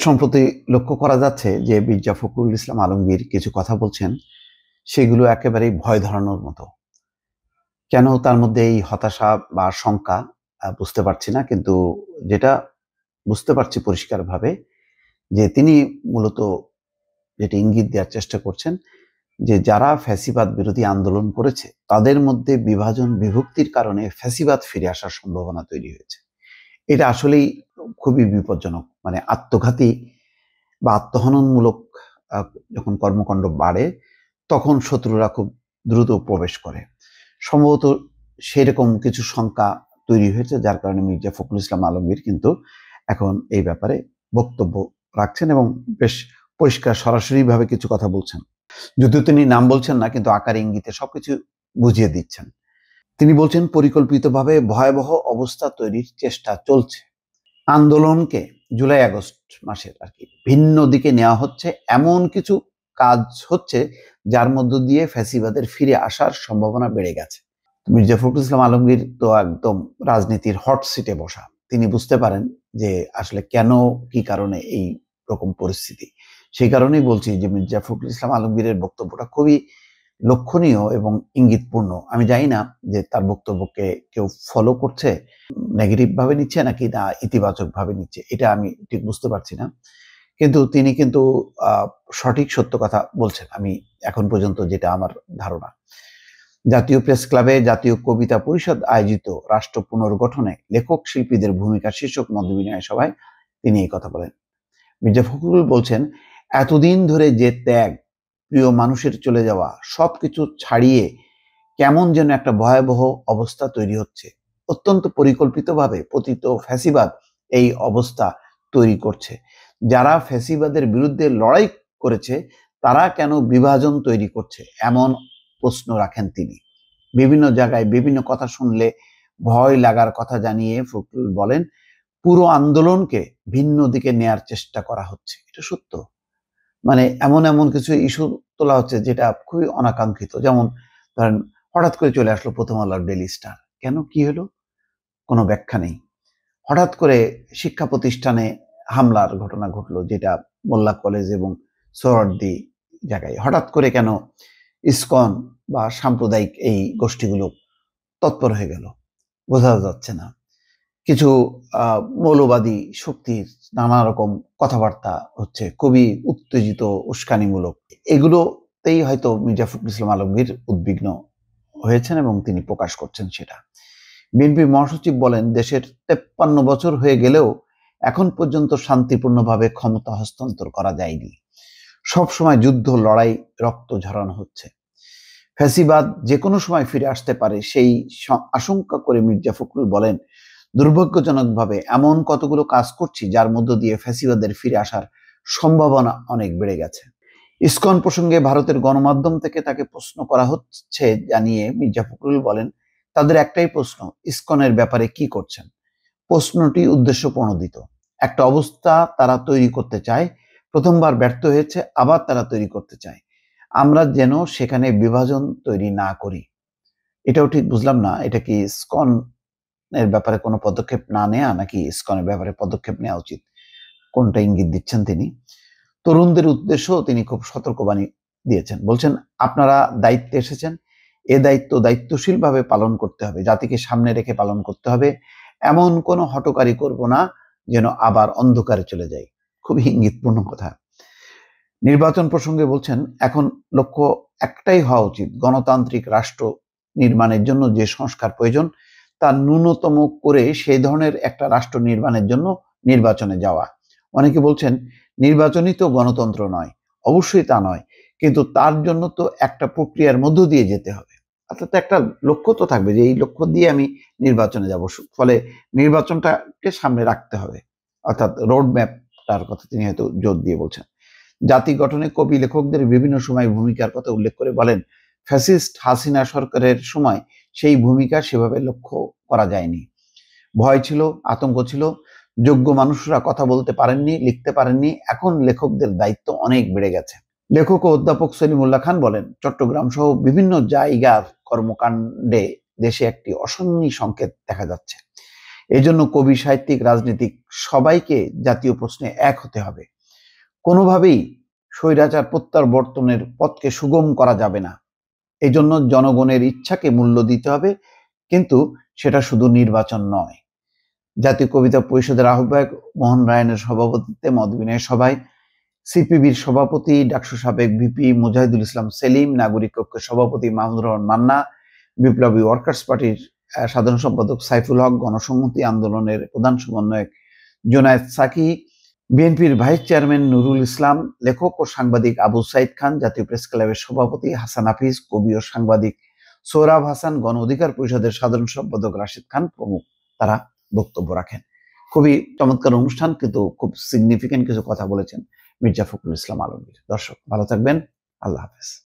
সম্প্রতি লক্ষ্য করা যাচ্ছে যে মির্জা ফখরুল ইসলাম আলমগীর কিছু কথা বলছেন, সেগুলো একেবারেই ভয় ধরানোর মতো। কেন তার মধ্যে এই হতাশা বা শঙ্কা বুঝতে পারছি না। কিন্তু যেটা বুঝতে পারছি পরিষ্কারভাবে যে তিনি মূলত যেটা ইঙ্গিত দেওয়ার চেষ্টা করছেন যে যারা ফ্যাসিবাদ বিরোধী আন্দোলন করেছে তাদের মধ্যে বিভাজন বিভক্তির কারণে ফ্যাসিবাদ ফিরে আসার সম্ভাবনা তৈরি হয়েছে। এটা আসলেই খুবই বিপজ্জনক। মানে আত্মঘাতী বা আত্মহননমূলক আ যখন কর্মকাণ্ড বাড়ে, তখন শত্রুরা খুব দ্রুত প্রবেশ করে। সম্ভবত সেরকম কিছু শঙ্কা তৈরি হয়েছে, যার কারণে মির্জা ফখরুল ইসলাম আলমগীর কিন্তু এখন এই ব্যাপারে বক্তব্য রাখছেন এবং বেশ পরিষ্কার সরাসরিভাবে কিছু কথা বলছেন। যদিও তিনি নাম বলছেন না, কিন্তু আকার ইঙ্গিতে সবকিছু বুঝিয়ে দিচ্ছেন। তিনি বলছেন, পরিকল্পিতভাবে ভয়াবহ অবস্থা তৈরির চেষ্টা চলছে। আন্দোলনকে জুলাই আগস্ট মাসের ভিন্ন দিকে নেওয়া হচ্ছে, এমন কিছু কাজ হচ্ছে যার মধ্য দিয়ে ফ্যাসিবাদের ফিরে আসার সম্ভাবনা বেড়ে গেছে। মির্জা ফখরুল ইসলাম আলমগীর তো একদম রাজনীতির হট সিটে বসা। তিনি বুঝতে পারেন যে আসলে কেন, কি কারণে এই রকম পরিস্থিতি। সেই কারণেই বলছি যে মির্জা ফখরুল ইসলাম আলমগীরের বক্তব্যটা খুবই লক্ষণীয় এবং ইঙ্গিতপূর্ণ। আমি জানি না যে তার বক্তব্যকে কেউ ফলো করছে, নেগেটিভ ভাবে নিচ্ছে নাকি না ইতিবাচক ভাবে নিচ্ছে, এটা আমি ঠিক বুঝতে পারছি না। কিন্তু তিনি কিন্তু সঠিক সত্য কথা বলছেন, আমি এখন পর্যন্ত যেটা আমার ধারণা। জাতীয় প্রেস ক্লাবে জাতীয় কবিতা পরিষদ আয়োজিত রাষ্ট্র পুনর্গঠনে লেখক শিল্পীদের ভূমিকা শীর্ষক মতবিনিময় সভায় তিনি এই কথা বলেন। মির্জা ফখরুল বলছেন, এতদিন ধরে যে ত্যাগ, প্রিয় মানুষের চলে যাওয়া, সবকিছু ছাড়িয়ে কেমন যেন একটা ভয়াবহ অবস্থা তৈরি হচ্ছে। অত্যন্ত পরিকল্পিতভাবে পতিত ফ্যাসিবাদ এই অবস্থা তৈরি করছে। যারা ফ্যাসিবাদের বিরুদ্ধে লড়াই করেছে তারা কেন বিভাজন তৈরি করছে, এমন প্রশ্ন রাখেন তিনি। বিভিন্ন জায়গায় বিভিন্ন কথা শুনলে ভয় লাগার কথা জানিয়ে ফখরুল বলেন, পুরো আন্দোলনকে ভিন্ন দিকে নেয়ার চেষ্টা করা হচ্ছে। এটা সত্য। মানে এমন এমন কিছু ইস্যু তোলা হচ্ছে যেটা খুবই অনাকাঙ্ক্ষিত। যেমন ধরেন, হঠাৎ করে চলে আসলো প্রথম আলোর ডেইলি স্টার। কেন, কি হলো? কোনো ব্যাখ্যা নেই। হঠাৎ করে শিক্ষা প্রতিষ্ঠানে হামলার ঘটনা ঘটলো, যেটা মোল্লা কলেজ এবং সোহরাওয়ার্দী জায়গায়। হঠাৎ করে কেন ইসকন বা সাম্প্রদায়িক এই গোষ্ঠীগুলো তৎপর হয়ে গেল? বোঝা যাচ্ছে না। কিছু মৌলবাদী শক্তির নানা রকম কথাবার্তা হচ্ছে, খুবই উত্তেজিত, উস্কানিমূলক। এগুলোতেই হয়তো মির্জা ফখরুল ইসলাম আলমগীর উদ্বিগ্ন হয়েছেন এবং তিনি প্রকাশ করছেন সেটা। বিএনপির মহাসচিব বলেন, দেশের 53 বছর হয়ে গেলেও এখন পর্যন্ত শান্তিপূর্ণভাবে ক্ষমতা হস্তান্তর করা যায়নি। সবসময় যুদ্ধ, লড়াই, রক্ত ঝরানো হচ্ছে। ফ্যাসিবাদ যে কোনো সময় ফিরে আসতে পারে সেই আশঙ্কা করে মির্জা ফখরুল বলেন, দুর্ভাগ্যজনকভাবে এমন কতগুলো কাজ করছি যার মধ্য দিয়ে ফ্যাসিবাদের ফিরে আসার সম্ভাবনা অনেক বেড়ে গেছে। ইসকন প্রসঙ্গে ভারতের গণমাধ্যম থেকে তাকে প্রশ্ন করা হচ্ছে জানিয়ে মির্জা ফখরুল বলেন, তাদের একটাই প্রশ্ন, ইসকনের ব্যাপারে কি করছেন? প্রশ্নটি উদ্দেশ্যপ্রণোদিত। একটা অবস্থা তারা তৈরি করতে চায়, প্রথমবার ব্যর্থ হয়েছে, আবার তারা তৈরি করতে চায়। আমরা যেন সেখানে বিভাজন তৈরি না করি। এটাও ঠিক বুঝলাম না, এটা কি ইসকন এর ব্যাপারে কোনো পদক্ষেপ না নেয়া, নাকি ইসকনের ব্যাপারে পদক্ষেপ নেওয়া উচিত? কোনটা ইঙ্গিত দিচ্ছেন তিনি? তরুণদের উদ্দেশ্যেও তিনি খুব সতর্কবাণী দিয়েছেন। বলছেন, আপনারা দায়িত্বে এসেছেন, এ দায়িত্ব দায়িত্বশীলভাবে পালন করতে হবে, জাতিকে সামনে রেখে পালন করতে হবে। এমন কোনো হঠকারি করব না যেন আবার অন্ধকারে চলে যাই। খুবই ইঙ্গিতপূর্ণ কথা। নির্বাচন প্রসঙ্গে বলছেন, এখন লক্ষ্য একটাই হওয়া উচিত, গণতান্ত্রিক রাষ্ট্র নির্মাণের জন্য যে সংস্কার প্রয়োজন তা ন্যূনতম করে সেই ধরনের একটা রাষ্ট্র নির্মাণের জন্য নির্বাচনে যাওয়া। অনেকে বলছেন, নির্বাচনই তো গণতন্ত্র নয়। অবশ্যই তা নয়, কিন্তু তার জন্য তো একটা প্রক্রিয়ার মধ্য দিয়ে যেতে হবে। অর্থাৎ একটা লক্ষ্য তো থাকবে যে এই লক্ষ্য দিয়ে আমি নির্বাচনে যাব। ফলে নির্বাচনটাকে সামনে রাখতে হবে। অর্থাৎ রোড ম্যাপটার কথা তিনি হয়তো জোর দিয়ে বলছেন। জাতি গঠনে কবি লেখকদের বিভিন্ন সময় ভূমিকার কথা উল্লেখ করে বলেন, ফ্যাসিস্ট হাসিনা সরকারের সময় সেই ভূমিকা সেভাবে লক্ষ্য করা যায়নি। ভয় ছিল, আতঙ্ক ছিল, যোগ্য মানুষরা কথা বলতে পারেননি, লিখতে পারেননি। এখন লেখকদের দায়িত্ব অনেক বেড়ে গেছে। লেখক ও অধ্যাপক সলিমুল্লাহ খান বলেন, চট্টগ্রাম সহ বিভিন্ন জায়গার কর্মকাণ্ডে দেশে একটি অশনি সংকেত দেখা যাচ্ছে। এই জন্য কবি, সাহিত্যিক, রাজনীতিক সবাইকে জাতীয় প্রশ্নে এক হতে হবে। কোনোভাবেই স্বৈরাচার প্রত্যাবর্তনের পথকে সুগম করা যাবে না। এই জন্য জনগণের ইচ্ছাকে মূল্য দিতে হবে, কিন্তু সেটা শুধু নির্বাচন নয়। জাতীয় কবিতা পরিষদের আহ্বায়ক মোহন রায়নের সভাপতিত্বে মতবিনিময় সভায় সিপিবির সভাপতি ডাকসু সাবেক ভিপি মুজাহিদুল ইসলাম সেলিম, নাগরিক কক্ষের সভাপতি মাহমুদুর রহমান মান্না, বিপ্লবী ওয়ার্কার্স পার্টির সাধারণ সম্পাদক সাইফুল হক, গণসংহতি আন্দোলনের প্রধান সমন্বয়ক জোনায়েদ সাকি, বিএনপির ভাইস চেয়ারম্যান নুরুল ইসলাম, লেখক ও সাংবাদিক আবু সাইদ খান, জাতীয় প্রেস ক্লাবের সভাপতি হাসান হাফিজ, কবি ও সাংবাদিক সোহরাব হাসান, গণ অধিকার পরিষদের সাধারণ সম্পাদক রাশিদ খান প্রমুখ তারা বক্তব্য রাখেন। খুবই চমৎকার অনুষ্ঠান, কিন্তু খুব সিগনিফিকেন্ট কিছু কথা বলেছেন মির্জা ফখরুল ইসলাম আলমগীর। দর্শক ভালো থাকবেন, আল্লাহ হাফেজ।